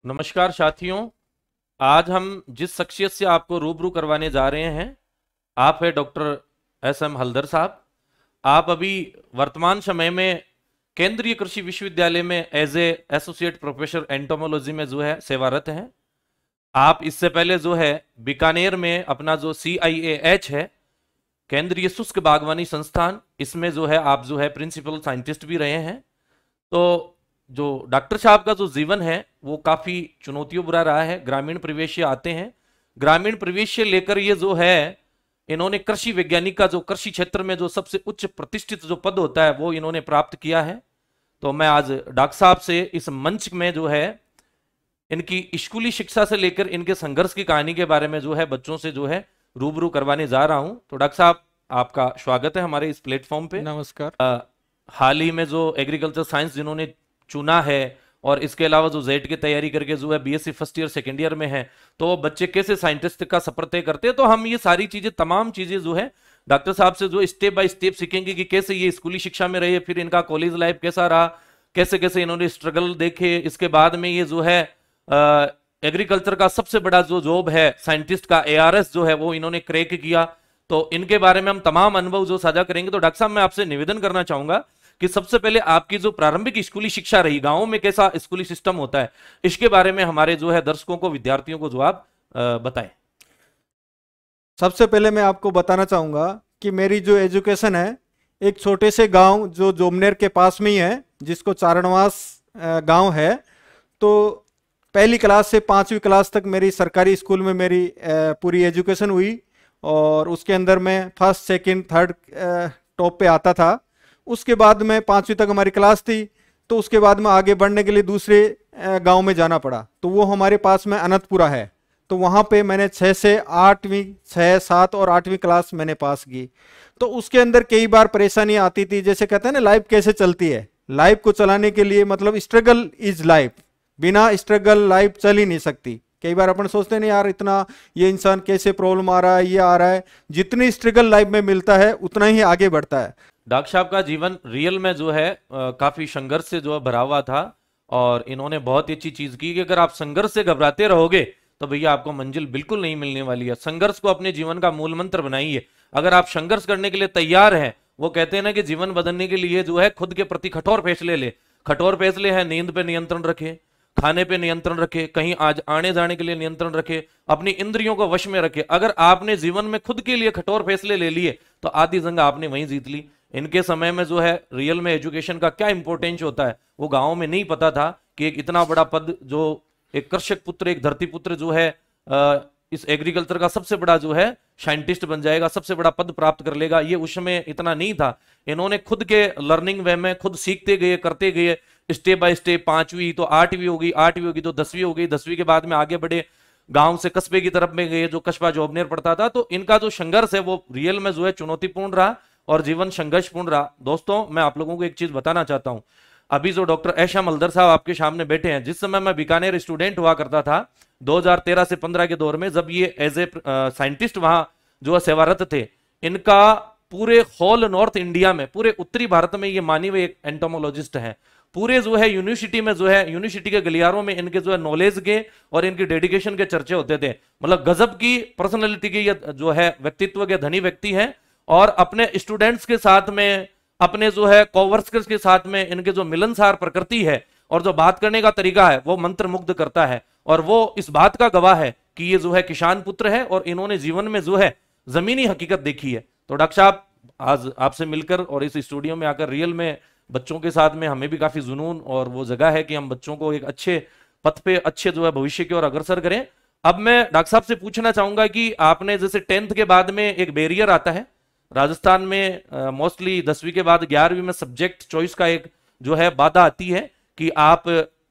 नमस्कार साथियों। आज हम जिस शख्सियत से आपको रूबरू करवाने जा रहे हैं, आप है डॉक्टर एस.एम. हल्दर साहब। आप अभी वर्तमान समय में केंद्रीय कृषि विश्वविद्यालय में as a associate professor entomology में जो है सेवारत हैं। आप इससे पहले जो है बीकानेर में अपना जो CIAH है, केंद्रीय शुष्क बागवानी संस्थान, इसमें जो है आप जो है प्रिंसिपल साइंटिस्ट भी रहे हैं। तो जो डॉक्टर साहब का जो जीवन है वो काफी चुनौतियों भरा रहा है। ग्रामीण परिवेश आते हैं, ग्रामीण परिवेश लेकर ये जो है इन्होंने कृषि वैज्ञानिक का जो कृषि क्षेत्र में जो सबसे उच्च प्रतिष्ठित जो पद होता है वो इन्होंने प्राप्त किया है। तो मैं आज डॉक्टर साहब से इस मंच में जो है इनकी स्कूली शिक्षा से लेकर इनके संघर्ष की कहानी के बारे में जो है बच्चों से जो है रूबरू करवाने जा रहा हूं। तो डॉक्टर साहब, आपका स्वागत है हमारे इस प्लेटफॉर्म पे। नमस्कार। हाल ही में जो एग्रीकल्चर साइंस जिन्होंने चुना है और इसके अलावा जो जेट की तैयारी करके जो है BSc first year second year में है, तो वो बच्चे कैसे साइंटिस्ट का सफर तय करते हैं। तो हम ये सारी चीजें, तमाम चीजें जो है डॉक्टर साहब से जो स्टेप बाय स्टेप सीखेंगे कि कैसे ये स्कूली शिक्षा में रहे, फिर इनका कॉलेज लाइफ कैसा रहा, कैसे कैसे इन्होंने स्ट्रगल देखे। इसके बाद में ये जो है एग्रीकल्चर का सबसे बड़ा जो जॉब है साइंटिस्ट का, ARS जो है, वो इन्होंने क्रैक किया। तो इनके बारे में हम तमाम अनुभव जो साझा करेंगे। तो डॉक्टर साहब, मैं आपसे निवेदन करना चाहूंगा कि सबसे पहले आपकी जो प्रारंभिक स्कूली शिक्षा रही, गांव में कैसा स्कूली सिस्टम होता है, इसके बारे में हमारे जो है दर्शकों को, विद्यार्थियों को जो आप बताएं। सबसे पहले मैं आपको बताना चाहूँगा कि मेरी जो एजुकेशन है एक छोटे से गांव जो जोमनेर के पास में ही है, जिसको चारणवास गांव है। तो पहली क्लास से 5वीं क्लास तक मेरी सरकारी स्कूल में मेरी पूरी एजुकेशन हुई और उसके अंदर मैं फर्स्ट सेकंड थर्ड टॉप पे आता था। उसके बाद में 5वीं तक हमारी क्लास थी, तो उसके बाद में आगे बढ़ने के लिए दूसरे गांव में जाना पड़ा। तो वो हमारे पास में अनंतपुरा है, तो वहाँ पे मैंने 6 से 8वीं 6, 7 और 8वीं क्लास मैंने पास की। तो उसके अंदर कई बार परेशानी आती थी, जैसे कहते हैं ना लाइफ कैसे चलती है। लाइफ को चलाने के लिए मतलब स्ट्रगल इज लाइफ, बिना स्ट्रगल लाइफ चल ही नहीं सकती। कई बार अपन सोचते नहीं यार इतना ये इंसान कैसे प्रॉब्लम आ रहा है, ये आ रहा है। जितनी स्ट्रगल लाइफ में मिलता है उतना ही आगे बढ़ता है। डॉक्टर साहब का जीवन रियल में जो है काफी संघर्ष से जो है भरा हुआ था और इन्होंने बहुत ही अच्छी चीज की कि अगर आप संघर्ष से घबराते रहोगे तो भैया आपको मंजिल बिल्कुल नहीं मिलने वाली है। संघर्ष को अपने जीवन का मूल मंत्र बनाइए। अगर आप संघर्ष करने के लिए तैयार हैं, वो कहते हैं ना कि जीवन बदलने के लिए जो है खुद के प्रति कठोर फैसले ले। कठोर फैसले हैं, नींद पे नियंत्रण रखे, खाने पे नियंत्रण रखे, कहीं आज आने जाने के लिए नियंत्रण रखे, अपनी इंद्रियों को वश में रखे। अगर आपने जीवन में खुद के लिए कठोर फैसले ले लिए तो आधी जंग आपने वहीं जीत ली। इनके समय में जो है रियल में एजुकेशन का क्या इंपॉर्टेंस होता है वो गांव में नहीं पता था कि एक इतना बड़ा पद, जो एक कृषक पुत्र, एक धरती पुत्र जो है इस एग्रीकल्चर का सबसे बड़ा जो है साइंटिस्ट बन जाएगा, सबसे बड़ा पद प्राप्त कर लेगा, ये उस समय इतना नहीं था। इन्होंने खुद के लर्निंग वे में खुद सीखते गए, करते गए, स्टेप बाय स्टेप। 5वीं तो 8वीं होगी, 8वीं होगी तो 10वीं हो गई, 10वीं के बाद में आगे बढ़े, गांव से कस्बे की तरफ में गए, जो कस्बा जोबनेर पड़ता था। तो इनका जो संघर्ष है वो रियल में जो है चुनौतीपूर्ण रहा और जीवन संघर्षपूर्ण रहा। दोस्तों, मैं आप लोगों को एक चीज बताना चाहता हूं। अभी जो डॉक्टर एस.एम. हल्दर साहब आपके सामने बैठे हैं, जिस समय मैं बीकानेर स्टूडेंट हुआ करता था 2013 से 15 के दौर में, जब ये एज ए साइंटिस्ट वहां जो सेवारत थे, इनका पूरे होल नॉर्थ इंडिया में, पूरे उत्तरी भारत में ये मानी हुए एक एंटोमोलॉजिस्ट हैं। पूरे जो है यूनिवर्सिटी में जो है, यूनिवर्सिटी के गलियारों में इनके जो है नॉलेज के और इनकी डेडिकेशन के चर्चे होते थे। मतलब गजब की पर्सनैलिटी के ये जो है व्यक्तित्व के धनी व्यक्ति हैं और अपने स्टूडेंट्स के साथ में, अपने जो है कोवर्कर्स के साथ में इनके जो मिलनसार प्रकृति है और जो बात करने का तरीका है वो मंत्र मुग्ध करता है। और वो इस बात का गवाह है कि ये जो है किसान पुत्र है और इन्होंने जीवन में जो है जमीनी हकीकत देखी है। तो डॉक्टर साहब, आज आपसे मिलकर और इस स्टूडियो में आकर रियल में बच्चों के साथ में हमें भी काफी जुनून और वो जगह है कि हम बच्चों को एक अच्छे पथ पे, अच्छे जो है भविष्य की ओर अग्रसर करें। अब मैं डॉक्टर साहब से पूछना चाहूंगा कि आपने जैसे 10th के बाद में एक बैरियर आता है राजस्थान में, मोस्टली 10वीं के बाद 11वीं में सब्जेक्ट चॉइस का एक जो है बाधा आती है कि आप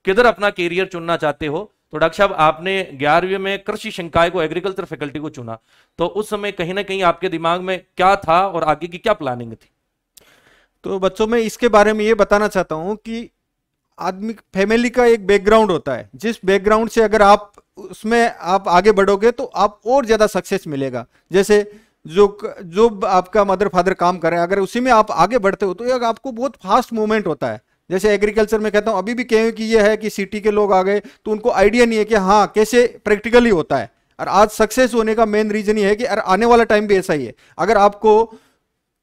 किधर अपना कैरियर चुनना चाहते हो। तो डॉक्टर साहब, आपने 11वीं में कृषि संकाय को, एग्रीकल्चर फैकल्टी को चुना, तो उस समय कहीं ना कहीं आपके दिमाग में क्या था और आगे की क्या प्लानिंग थी? तो बच्चों में इसके बारे में ये बताना चाहता हूँ कि आदमी फैमिली का एक बैकग्राउंड होता है, जिस बैकग्राउंड से अगर आप उसमें आप आगे बढ़ोगे तो आप और ज्यादा सक्सेस मिलेगा। जैसे जो जो आपका मदर फादर काम कर रहे हैं, अगर उसी में आप आगे बढ़ते हो तो एक आपको बहुत फास्ट मूवमेंट होता है। जैसे एग्रीकल्चर में कहता हूं, अभी भी कहीं की ये है कि सिटी के लोग आ गए तो उनको आइडिया नहीं है कि हाँ कैसे प्रैक्टिकली होता है। और आज सक्सेस होने का मेन रीजन ये है कि आने वाला टाइम भी ऐसा ही है। अगर आपको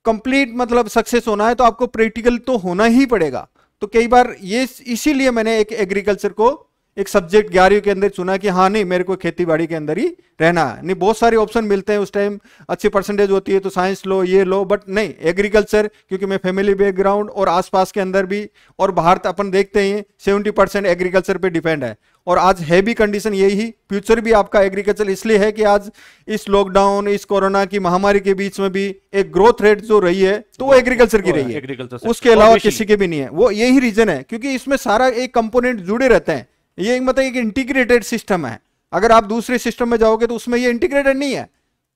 कंप्लीट मतलब सक्सेस होना है तो आपको प्रैक्टिकल तो होना ही पड़ेगा। तो कई बार ये इसीलिए मैंने एक एग्रीकल्चर को एक सब्जेक्ट 11वीं के अंदर चुना कि हाँ नहीं मेरे को खेती बाड़ी के अंदर ही रहना है। नहीं बहुत सारे ऑप्शन मिलते हैं उस टाइम, अच्छी परसेंटेज होती है तो साइंस लो ये लो, बट नहीं एग्रीकल्चर, क्योंकि मैं फैमिली बैकग्राउंड और आसपास के अंदर भी, और भारत अपन देखते हैं 70% एग्रीकल्चर पे डिपेंड है। और आज है भी कंडीशन यही, फ्यूचर भी आपका एग्रीकल्चर इसलिए है कि आज इस लॉकडाउन, इस कोरोना की महामारी के बीच में भी एक ग्रोथ रेट जो रही है तो वो एग्रीकल्चर की रही है, उसके अलावा किसी के भी नहीं है। वो यही रीजन है क्योंकि इसमें सारा एक कंपोनेंट जुड़े रहते हैं। ये मतलब एक इंटीग्रेटेड सिस्टम है। अगर आप दूसरे सिस्टम में जाओगे तो उसमें ये इंटीग्रेटेड नहीं है।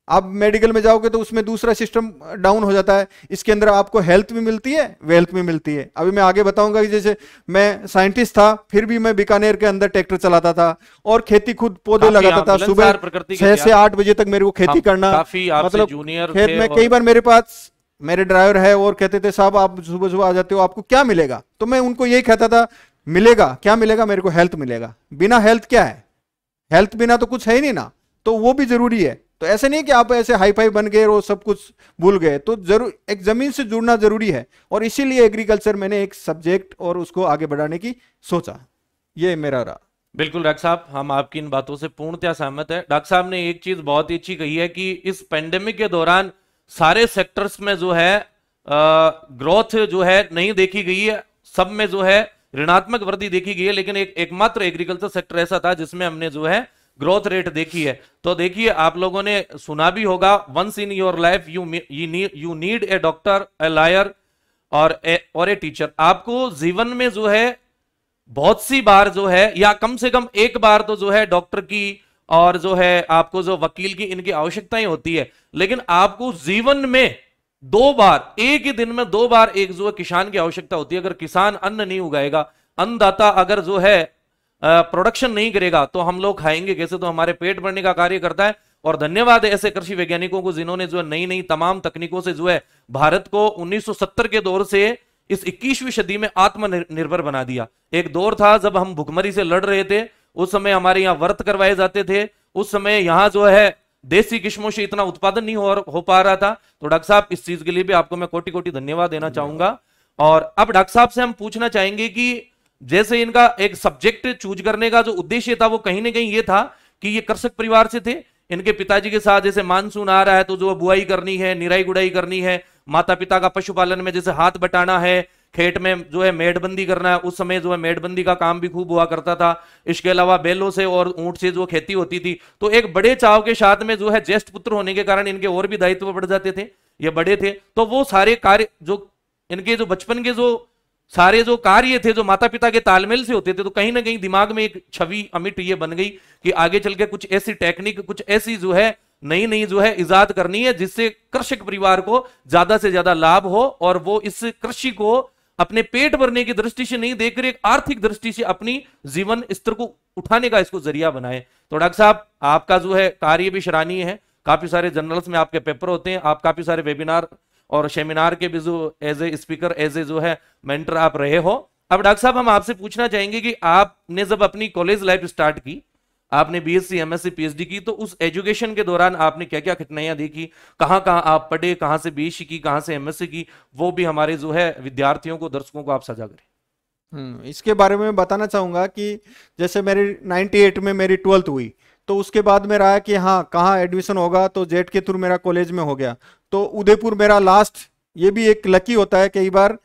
आप मेडिकल में जाओगे तो उसमें दूसरा सिस्टम डाउन हो जाता है। इसके अंदर आपको हेल्थ भी मिलती है, वेल्थ भी मिलती है। अभी मैं आगे बताऊंगा कि जैसे मैं साइंटिस्ट था फिर भी मैं बीकानेर के अंदर ट्रैक्टर चलाता था और खेती खुद पौधे लगाता था। सुबह 6 से 8 बजे तक मेरे को खेती करना, मतलब खेत में कई बार मेरे पास मेरे ड्राइवर है और कहते थे साहब आप सुबह सुबह आ जाते हो, आपको क्या मिलेगा? तो मैं उनको यही कहता था मिलेगा क्या मिलेगा, मेरे को हेल्थ मिलेगा। बिना हेल्थ क्या है, हेल्थ बिना तो कुछ है ही नहीं ना, तो वो भी जरूरी है। तो ऐसे नहीं कि आप ऐसे हाई फाई बन गए और सब कुछ भूल गए, तो जरूर एक जमीन से जुड़ना जरूरी है। और इसीलिए एग्रीकल्चर मैंने एक सब्जेक्ट और उसको आगे बढ़ाने की सोचा। ये मेरा रहा। बिल्कुल डॉक्टर साहब, हम आपकी इन बातों से पूर्णतः सहमत है। डॉक्टर साहब ने एक चीज बहुत ही अच्छी कही है कि इस पेंडेमिक के दौरान सारे सेक्टर्स में जो है ग्रोथ जो है नहीं देखी गई है, सब में जो है ऋणात्मक वृद्धि देखी गई है, लेकिन एकमात्र एग्रीकल्चर सेक्टर ऐसा था जिसमें हमने जो है ग्रोथ रेट देखी है। तो देखिए आप लोगों ने सुना भी होगा, once in your life you need a doctor, a lawyer और ए टीचर। आपको जीवन में जो है बहुत सी बार जो है, या कम से कम एक बार तो जो है डॉक्टर की और जो है आपको जो वकील की इनकी आवश्यकताएं होती है, लेकिन आपको जीवन में 2 बार, एक ही दिन में 2 बार एक जो है किसान की आवश्यकता होती है। अगर किसान अन्न नहीं उगाएगा, अन्नदाता अगर जो है प्रोडक्शन नहीं करेगा तो हम लोग खाएंगे कैसे? तो हमारे पेट भरने का कार्य करता है। और धन्यवाद है ऐसे कृषि वैज्ञानिकों को जिन्होंने जो नई नई तमाम तकनीकों से जो है भारत को 1970 के दौर से इस 21वीं सदी में आत्मनिर्भर बना दिया। एक दौर था जब हम भुखमरी से लड़ रहे थे, उस समय हमारे यहाँ व्रत करवाए जाते थे, उस समय यहाँ जो है देसी किस्मों से इतना उत्पादन नहीं हो पा रहा था। तो डॉक्टर साहब इस चीज के लिए भी आपको मैं कोटि कोटि धन्यवाद देना चाहूंगा। और अब डॉक्टर साहब से हम पूछना चाहेंगे कि जैसे इनका एक सब्जेक्ट चूज करने का जो उद्देश्य था वो कहीं ना कहीं ये था कि ये कृषक परिवार से थे, इनके पिताजी के साथ जैसे मानसून आ रहा है तो जो बुआई करनी है, निराई गुड़ाई करनी है, माता पिता का पशुपालन में जैसे हाथ बटाना है, खेत में जो है मेड़बंदी करना है, उस समय जो है मेड़बंदी का काम भी खूब हुआ करता था। इसके अलावा बैलों से और ऊंट से जो खेती होती थी, तो एक बड़े चाव के साथ में जो है ज्येष्ठ पुत्र होने के कारण इनके और भी दायित्व बढ़ जाते थे, ये बड़े थे। तो वो सारे कार्य जो इनके जो बचपन के जो सारे जो कार्य थे जो माता पिता के तालमेल से होते थे, तो कहीं ना कहीं दिमाग में एक छवि अमिट ये बन गई कि आगे चल के कुछ ऐसी टेक्निक, कुछ ऐसी जो है नई नई जो है इजाद करनी है जिससे कृषक परिवार को ज्यादा से ज्यादा लाभ हो और वो इस कृषि को अपने पेट भरने की दृष्टि से नहीं देखकर एक आर्थिक दृष्टि से अपनी जीवन स्तर को उठाने का इसको जरिया बनाए। तो डॉक्टर साहब आपका जो है कार्य भी सराहनीय है, काफी सारे जर्नल्स में आपके पेपर होते हैं, आप काफी सारे वेबिनार और सेमिनार के भी जो as a speaker, as a जो है मेंटर आप रहे हो। अब डॉक्टर साहब हम आपसे पूछना चाहेंगे कि आपने जब अपनी कॉलेज लाइफ स्टार्ट की, आपने बीएससी, एमएससी, पीएचडी की, तो उस एजुकेशन के दौरान आपने क्या क्या कठिनाइयां देखी, कहां कहां आप पढ़े, कहां से बीएससी की, कहां से एमएससी की, वो भी हमारे जो है विद्यार्थियों को, दर्शकों को आप साझा करें। इसके बारे में बताना चाहूंगा कि जैसे मेरी 98 में मेरी 12th हुई, तो उसके बाद में रहा कि हाँ कहाँ एडमिशन होगा, तो जेट के थ्रू मेरा कॉलेज में हो गया, तो उदयपुर मेरा लास्ट। ये भी एक लकी होता है, कई बार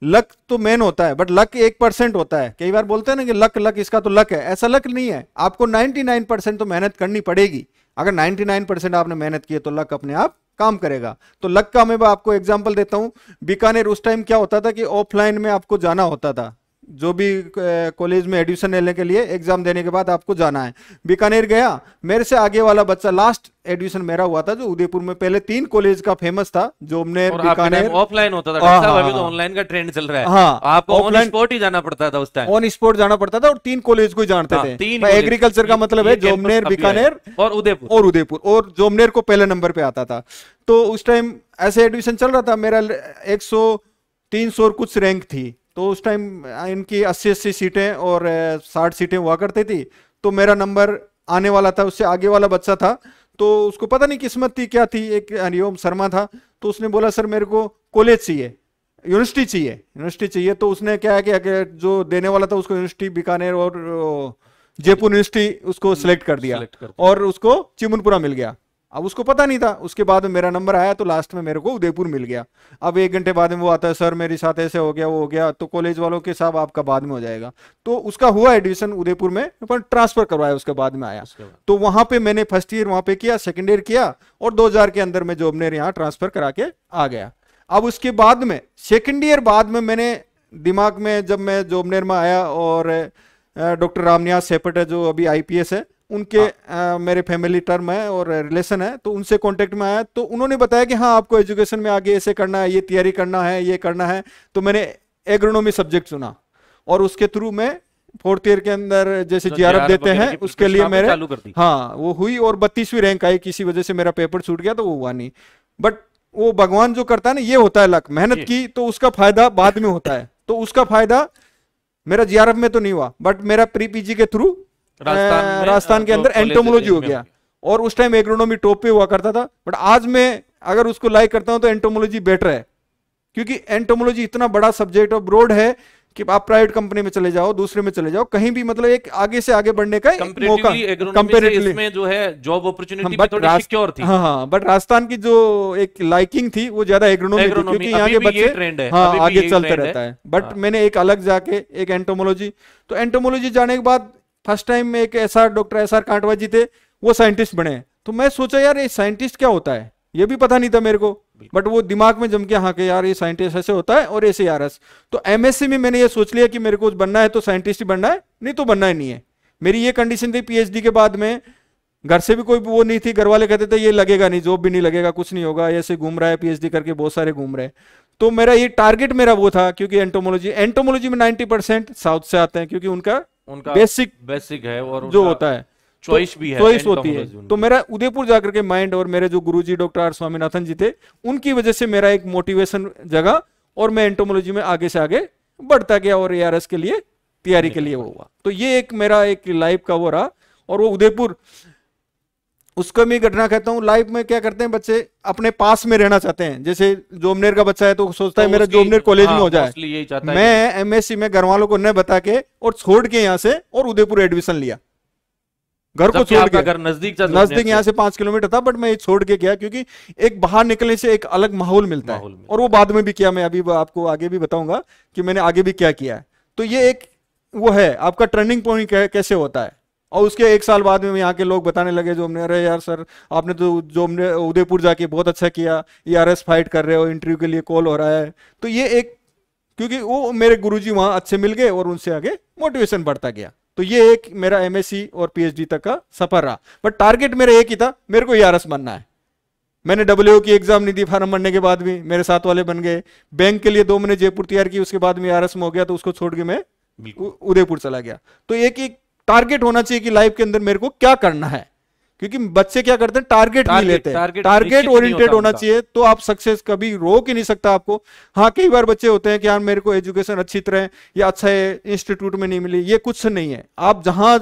लक तो मेन होता है बट लक 1% होता है। कई बार बोलते हैं ना कि लक इसका तो लक है, ऐसा लक नहीं है, आपको 99% तो मेहनत करनी पड़ेगी। अगर 99% आपने मेहनत की है तो लक अपने आप काम करेगा। तो लक का मैं आपको एग्जांपल देता हूं। बीकानेर उस टाइम क्या होता था कि ऑफलाइन में आपको जाना होता था, जो भी कॉलेज में एडमिशन लेने के लिए एग्जाम देने के बाद आपको जाना है। बीकानेर गया, मेरे से आगे वाला बच्चा, लास्ट एडमिशन मेरा हुआ था जो उदयपुर में, पहले 3 कॉलेज का फेमस था, जोमनेर, बीकानेर। ऑफलाइन होता था डॉक्टर साहब, अभी तो ऑनलाइन का ट्रेंड चल रहा है। हाँ, आपको ऑन स्पॉट ही जाना पड़ता था उस टाइम, ऑन स्पॉट जाना पड़ता था और 3 कॉलेज को ही जानते थे। एग्रीकल्चर का मतलब है जोमनेर, बीकानेर और उदयपुर, और जोमनेर को पहले नंबर पे आता था। तो उस टाइम ऐसे एडमिशन चल रहा था, मेरा 100-300 कुछ रैंक थी। तो उस टाइम इनकी 80-80 सीटें और 60 सीटें हुआ करती थी। तो मेरा नंबर आने वाला था, उससे आगे वाला बच्चा था, तो उसको पता नहीं किस्मत थी क्या थी, एक हरिओम शर्मा था, तो उसने बोला सर मेरे को कॉलेज चाहिए, यूनिवर्सिटी चाहिए। तो उसने क्या किया कि जो देने वाला था उसको यूनिवर्सिटी बीकानेर और जयपुर यूनिवर्सिटी उसको सिलेक्ट कर दिया और उसको चिमुनपुरा मिल गया। अब उसको पता नहीं था, उसके बाद में मेरा नंबर आया तो लास्ट में मेरे को उदयपुर मिल गया। अब 1 घंटे बाद में वो आता है, सर मेरे साथ ऐसे हो गया वो हो गया, तो कॉलेज वालों के साहब आपका बाद में हो जाएगा। तो उसका हुआ एडमिशन उदयपुर में, पर ट्रांसफर करवाया उसके बाद में आया। तो वहां पे मैंने फर्स्ट ईयर वहां पे किया, सेकेंड ईयर किया और 2000 के अंदर में जॉबनेर यहाँ ट्रांसफर करा के आ गया। अब उसके बाद में सेकेंड ईयर बाद में मैंने दिमाग में, जब मैं जॉबनेर में आया और डॉक्टर रामनिवास सेपट है जो अभी आईपीएस है, उनके मेरे फैमिली टर्म है और रिलेशन है, तो उनसे कांटेक्ट में आया। तो उन्होंने बताया कि हाँ आपको एजुकेशन में आगे ऐसे करना है, ये तैयारी करना है, ये करना है। तो मैंने एग्रोनॉमी सब्जेक्ट चुना और उसके थ्रू में 4th ईयर के अंदर जैसे जीआरएफ देते हैं उसके लिए मेरे हाँ वो हुई और 32वीं रैंक आई। किसी वजह से मेरा पेपर छूट गया तो वो हुआ नहीं, बट वो भगवान जो करता है ना, ये होता है लक, मेहनत की तो उसका फायदा बाद में होता है। तो उसका फायदा मेरा जीआरएफ में तो नहीं हुआ, बट मेरा प्री पीजी के थ्रू राजस्थान के अंदर एंटोमोलॉजी हो गया और उस टाइम एग्रोनॉमी टॉप पे हुआ करता था। बट आज मैं अगर उसको लाइक करता हूं तो एंटोमोलॉजी बेटर है, क्योंकि एंटोमोलॉजी इतना बड़ा सब्जेक्ट और ब्रॉड है कि आप प्राइवेट कंपनी में चले जाओ, दूसरे में चले जाओ, कहीं भी मतलब एक आगे से आगे बढ़ने का मौका कंपैरेटिवली इसमें जो है जॉब अपॉर्चुनिटी भी थोड़ी सिक्योर थी। हाँ, बट राजस्थान की जो एक लाइकिंग थी वो ज्यादा एग्रोनॉमी थी, क्योंकि यहाँ के बच्चे हाँ आगे चलते रहता है। बट मैंने एक अलग जाके एक एंटोमोलॉजी, तो एंटोमोलॉजी जाने के बाद फर्स्ट टाइम में एक डॉक्टर एसआर कांटवा जी थे, वो साइंटिस्ट बने। तो मैं सोचा यार ये साइंटिस्ट क्या होता है, ये भी पता नहीं था मेरे को, बट वो दिमाग में जम के हाँ के यार ये साइंटिस्ट ऐसे होता है और ऐसे यारस। तो एमएससी में मैंने ये सोच लिया कि मेरे को बनना है तो साइंटिस्ट ही बनना है, नहीं तो बनना ही नहीं है। मेरी ये कंडीशन थी। पीएचडी के बाद में घर से भी कोई वो नहीं थी, घर वाले कहते थे ये लगेगा नहीं, जॉब भी नहीं लगेगा, कुछ नहीं होगा, ऐसे घूम रहा है पीएचडी करके, बहुत सारे घूम रहे। तो मेरा ये टारगेट मेरा वो था, क्योंकि एंटोमोलॉजी में 90% साउथ से आते हैं, क्योंकि उनका बेसिक है और जो होता है चॉइस भी है, चॉइस होती है। तो मेरा उदयपुर जाकर के माइंड, और मेरे जो गुरुजी डॉक्टर आर स्वामीनाथन जी थे, उनकी वजह से मेरा एक मोटिवेशन जगा और मैं एंटोमोलॉजी में आगे से आगे बढ़ता गया और एआरएस के लिए तैयारी के लिए वो हुआ। तो ये एक मेरा एक लाइफ का वो रहा। और वो उदयपुर, उसका मैं घटना कहता हूँ। लाइफ में क्या करते हैं बच्चे, अपने पास में रहना चाहते हैं। जैसे जोमनेर का बच्चा है तो सोचता है मेरा जोमनेर कॉलेज में हो जाए। मैं एमएससी में घर वालों को न बता के और छोड़ के यहाँ से और उदयपुर एडमिशन लिया, घर को छोड़ के। नजदीक यहाँ से 5 किलोमीटर था, बट मैं छोड़ के गया, क्योंकि एक बाहर निकलने से एक अलग माहौल मिलता है। और वो बाद में भी किया, मैं अभी आपको आगे भी बताऊंगा कि मैंने आगे भी क्या किया है। तो ये एक वो है आपका टर्निंग पॉइंट कैसे होता है। और उसके 1 साल बाद में यहाँ के लोग बताने लगे जो हमने, अरे यार सर आपने तो जो हमने उदयपुर जाके बहुत अच्छा किया, ईआरएस फाइट कर रहे हो, इंटरव्यू के लिए कॉल हो रहा है। तो ये एक, क्योंकि वो मेरे गुरुजी वहाँ अच्छे मिल गए और उनसे आगे मोटिवेशन बढ़ता गया। तो ये एक मेरा एमएससी और पीएचडी तक का सफर रहा। बट टारगेट मेरा एक ही था, मेरे को ईआरएस बनना है। मैंने डब्ल्यूओ की एग्जाम नहीं दी, फार्म भरने के बाद भी मेरे साथ वाले बन गए। बैंक के लिए 2 महीने जयपुर तैयार की, उसके बाद में ईआरएस में हो गया, तो उसको छोड़ के मैं उदयपुर चला गया। तो एक टारगेट होना चाहिए कि लाइफ के अंदर मेरे को क्या करना है, क्योंकि बच्चे क्या करते हैं टारगेट नहीं लेते, टारगेट ओरिएंटेड होना चाहिए, तो आप सक्सेस कभी रोक ही नहीं सकता आपको। हाँ, कई बार बच्चे होते हैं कि यार मेरे को एजुकेशन अच्छी तरह या अच्छा इंस्टीट्यूट में नहीं मिली, ये कुछ नहीं है। आप जहां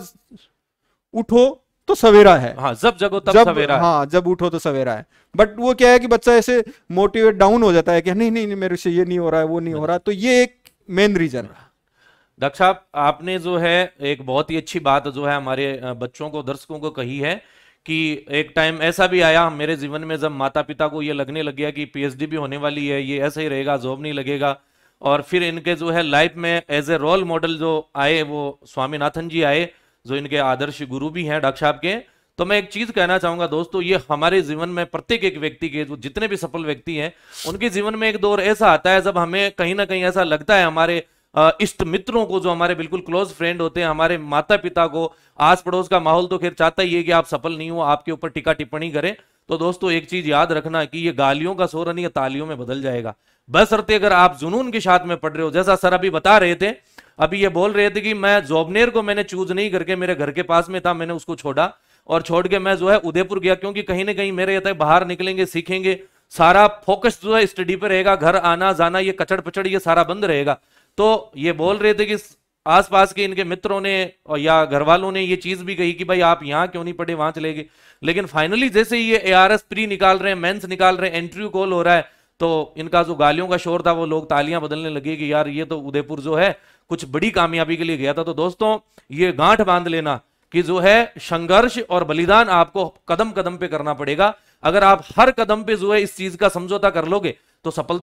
उठो तो सवेरा है। हाँ, जब जगो तब सवेरा है। हाँ, जब उठो तो सवेरा है। बट वो क्या है कि बच्चा ऐसे मोटिवेट डाउन हो जाता है कि नहीं नहीं मेरे से ये नहीं हो रहा है, वो नहीं हो रहा। तो ये एक मेन रीजन है। डॉक्टर साहब, आपने जो है एक बहुत ही अच्छी बात जो है हमारे बच्चों को, दर्शकों को कही है कि एक टाइम ऐसा भी आया मेरे जीवन में जब माता पिता को ये लगने लग गया कि पीएचडी भी होने वाली है, ये ऐसा ही रहेगा, जॉब नहीं लगेगा। और फिर इनके जो है लाइफ में एज ए रोल मॉडल जो आए वो स्वामीनाथन जी आए, जो इनके आदर्श गुरु भी हैं डॉक्टर साहब के। तो मैं एक चीज कहना चाहूंगा दोस्तों, ये हमारे जीवन में प्रत्येक एक व्यक्ति के, जो जितने भी सफल व्यक्ति हैं, उनके जीवन में एक दौर ऐसा आता है जब हमें कहीं ना कहीं ऐसा लगता है, हमारे इष्ट मित्रों को, जो हमारे बिल्कुल क्लोज फ्रेंड होते हैं, हमारे माता पिता को, आस पड़ोस का माहौल तो खैर चाहता ही है कि आप सफल नहीं हो, आपके ऊपर टीका टिप्पणी करें। तो दोस्तों एक चीज याद रखना कि ये गालियों का शोर नहीं, तालियों में बदल जाएगा, बशर्ते अगर आप जुनून के साथ में पढ़ रहे हो। जैसा सर अभी बता रहे थे, अभी ये बोल रहे थे कि मैं जोबनेर को मैंने चूज नहीं करके, मेरे घर के पास में था, मैंने उसको छोड़ा और छोड़ के मैं जो है उदयपुर गया, क्योंकि कहीं ना कहीं मेरे ये बाहर निकलेंगे, सीखेंगे, सारा फोकस जो है स्टडी पे रहेगा, घर आना जाना ये कचड़ पचड़ ये सारा बंद रहेगा। तो ये बोल रहे थे कि आसपास के इनके मित्रों ने और या घर वालों ने ये चीज भी कही कि भाई आप यहां क्यों नहीं पढ़े, वहां चले गए। लेकिन फाइनली जैसे ये ARS प्री निकाल रहे हैं, मेंस निकाल रहे हैं, इंटरव्यू कॉल हो रहा है, तो इनका जो गालियों का शोर था वो लोग तालियां बदलने लगे कि यार ये तो उदयपुर जो है कुछ बड़ी कामयाबी के लिए गया था। तो दोस्तों ये गांठ बांध लेना कि जो है संघर्ष और बलिदान आपको कदम कदम पे करना पड़ेगा। अगर आप हर कदम पे जो है इस चीज का समझौता कर लोगे तो सफलता